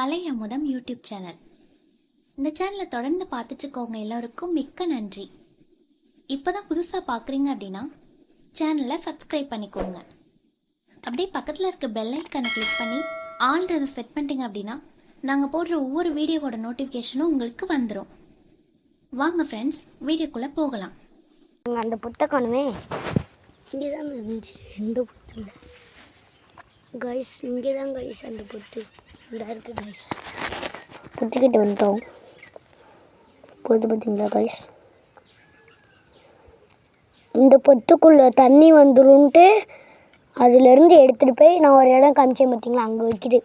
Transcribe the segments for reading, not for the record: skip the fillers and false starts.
கலை அமுதம் YouTube channel. இந்த சேனலை தொடர்ந்து பார்த்துட்டு இருக்கவங்க எல்லோருக்கும் மிக்க நன்றி. இப்போதான் புதுசாக பார்க்குறீங்க அப்படின்னா சேனலை சப்ஸ்கிரைப் பண்ணிக்கோங்க. அப்படியே பக்கத்தில் இருக்க பெல் ஐக்கானை கிளிக் பண்ணி ஆல்ரெடி செட் பண்ணிட்டீங்க அப்படின்னா நாங்கள் போடுற ஒவ்வொரு வீடியோவோட நோட்டிஃபிகேஷனும் உங்களுக்கு வந்துடும். வாங்க ஃப்ரெண்ட்ஸ், வீடியோக்குள்ளே போகலாம். அந்த புத்தகமே இங்கே தான் இருந்துச்சு. எந்த புத்தகம் கைஸ், இங்கே தான் கைஸ் அந்த புத்து இந்த இருக்குது கைஸ். புத்துக்கிட்ட வந்துட்டோம். போது பார்த்தீங்களா கைஸ், இந்த பொத்துக்குள்ளே தண்ணி வந்துருன்ட்டு அதுலேருந்து எடுத்துகிட்டு போய் நான் ஒரு இடம் காமிச்சேன் பார்த்தீங்களா, அங்கே வைக்கிது.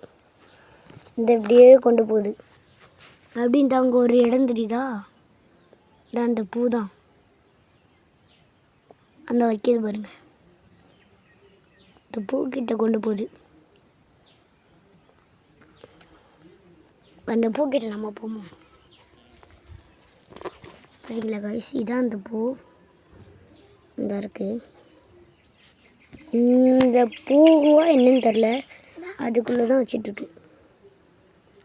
இந்த இப்படியே கொண்டு போகுது அப்படின்ட்டு அங்கே ஒரு இடம் தெரியுதா, இதான் அந்த பூ தான் அந்த வைக்கிது பாருங்க. இந்த பூக்கிட்ட கொண்டு போகுது. அந்த பூக்கிட்ட நம்ம போவோம். சரிங்களா கைஸ், இதான் அந்த பூ இந்த இருக்குது. இந்த பூவா என்னன்னு தெரில, அதுக்குள்ளே தான் வச்சிட்ருக்கு.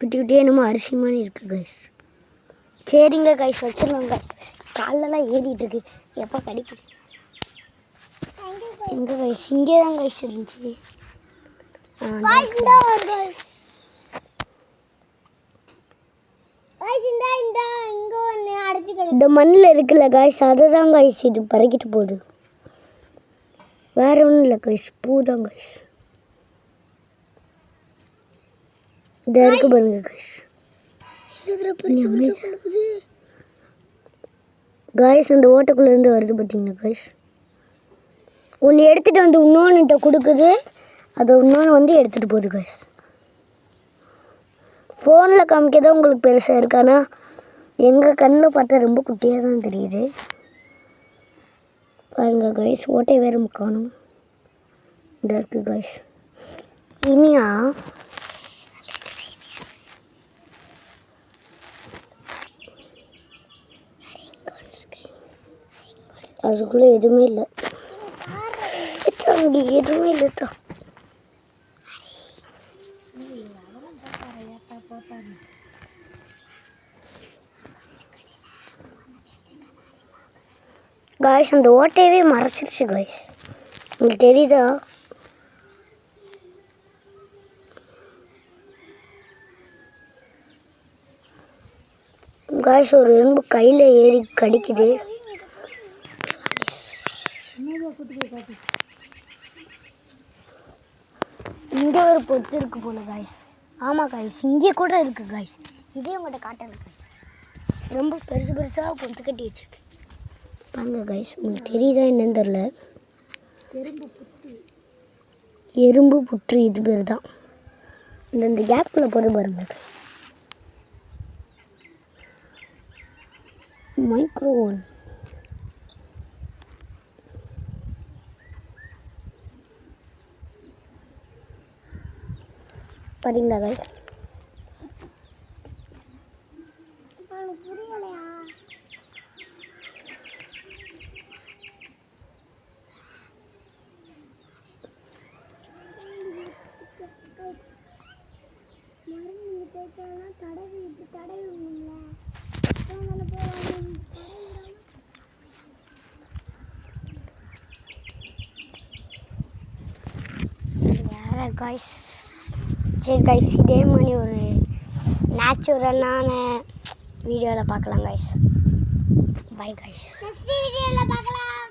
குட்டி குட்டியே என்னமோ அரிசி மாதிரி இருக்குது கைஸ். சரிங்க கைஸ், வச்சிடலாம் கைஸ். காலெல்லாம் ஏறிட்டுருக்கு, எப்போ கிடைக்குது. எங்கே கைஸ், இங்கே தான் கைஸ் இருந்துச்சு. இந்த மண்ணில் இருக்குல்ல கைஸ், அதை தான் கைஸ் இது பறக்கிட்டு போகுது. வேற ஒன்றும் இல்லை கைஸ், பூ தான் கைஸ். இதாக இருக்கு பாருங்க கைஸ். கைஸ் அந்த ஓட்டைக்குள்ளேருந்து வருது பார்த்தீங்கன்னா கைஸ். ஒன்று எடுத்துகிட்டு வந்து இன்னொன்றுட்ட கொடுக்குது, அதை இன்னொன்று வந்து எடுத்துகிட்டு போகுது கைஸ். ஃபோனில் காமிக்க தான் உங்களுக்கு பெருசாக இருக்கு, ஆனால் எங்கள் கண்ணில் பார்த்தா ரொம்ப குட்டியாக தான் தெரியுது. பாருங்க கைஸ், ஓட்டை வேறு காணும். இந்த இருக்குது கைஸ். இனியா அதுக்குள்ளே எதுவுமே இல்லை, எதுவுமே இல்லைட்டா. காய்ஸ் அந்த ஓட்டையவே மறைச்சிருச்சு காய்ஸ், உங்களுக்கு தெரியுதா? காய்ஸ் ஒரு எறும்பு கையில் ஏறி கடிக்குது. இங்கே ஒரு பொத்து இருக்கு போல காய்ஸ். ஆமாம் காய்ஸ், இங்கே கூட இருக்குது காய்ஸ். இதே உங்கள்கிட்ட காட்டுறது காய்ஸ், ரொம்ப பெருசு பெருசாக பொத்து கட்டி வச்சுருக்கு பாருங்க காய்ஸ். உங்களுக்கு தெரியுதா என்னன்னு தெரில, எறும்பு புற்று இது பேர் தான். இந்த கேப்பில் போகிற பாருங்க காய்ஸ். மைக்ரோவோன் பார்த்தீங்களா கைஸ். கைஸ் சரி கைஸ், இதே மாதிரி ஒரு நேச்சுரலான வீடியோவில் பார்க்கலாம் கைஸ். பை கைஸ், நெக்ஸ்ட் வீடியோவில் பார்க்கலாம்.